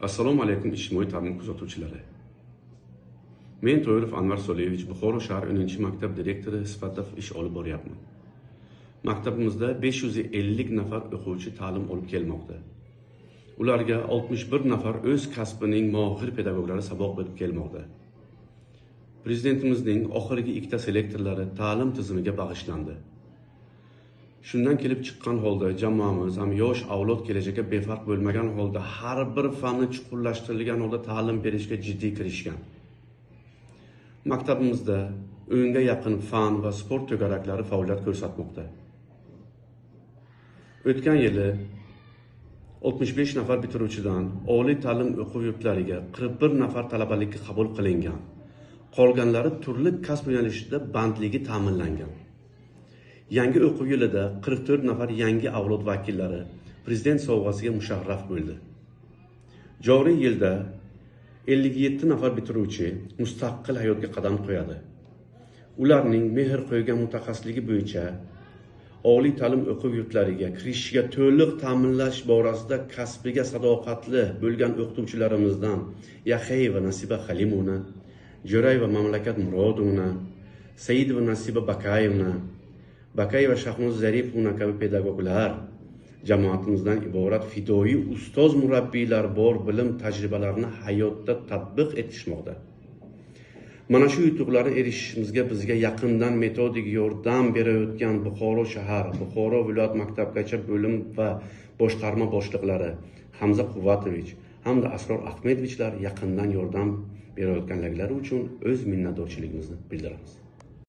Assalomu alaykum ijtimoiy tarmoq kuzatuvchilari. Men To'yirov Anvar Soliyevich Buxoro shahar 10-maktab direktori sifatida ish olib boryapman. Maktabimizda 550 nafar o'quvchi ta'lim olib kelmoqda. Ularga 61 nafar o'z kasbining mohir pedagoglari saboq berib kelmoqda. Prezidentimizning oxirgi ikkita selektorlari ta'lim tizimiga bag'ishlandi. Shundan kelib chiqqan holda jamoamiz ham yosh avlod kelajakka befarq bo'lmagan holda har bir fanni chuqurlashtirilgan holda ta'lim berishga jiddiy kirishgan. Maktabimizda 10 ga yaqin fan va sport to'garaklari faoliyat ko'rsatmoqda. O'tgan yili 65 nafar bitiruvchidan oliy ta'lim o'quv yurtlariga 41 nafar talabalikka qabul qilingan. Qolganlari turli kasb yo'nalishida bandligi ta'minlangan. Yangi o'quv yilida 44 nafar yangi avlod vakillari prezident sovg'asiga musharraf bo'ldi. Joriy yilda 57 nafar bitiruvchi mustaqil hayotga qadam qo'yadi. Ularning mehr qo'ygan mutaxassisligi bo'yicha oliy ta'lim o'quv yurtlariga kirishiga to'liq ta'minlash borasida kasbiga sadoqatli bo'lgan o'qituvchilarimizdan Yaxeyeva Nasiba Xalimovna, Jo'rayeva Mamlakat Murodovna, Saidova Nasiba Bakayevna, Bakayeva Shahnoz Zaripovna kabi pedagoglar, jamoatimizdan iborat fidoyi ustoz murabbiylar bor bilim tajribalarini hayotda tatbiq etishmoqda. Mana shu yutuqlarga erishishimizga bizga yaqindan metodik yordam berayotgan Buxoro shahar, Buxoro viloyat maktabgacha bo'lim va boshqarma boshliqlari Hamza Quvvatovich hamda Asror Ahmedovichlar yaqindan yordam berayotganliklari uchun o'z minnatdorchiligimizni bildiramiz.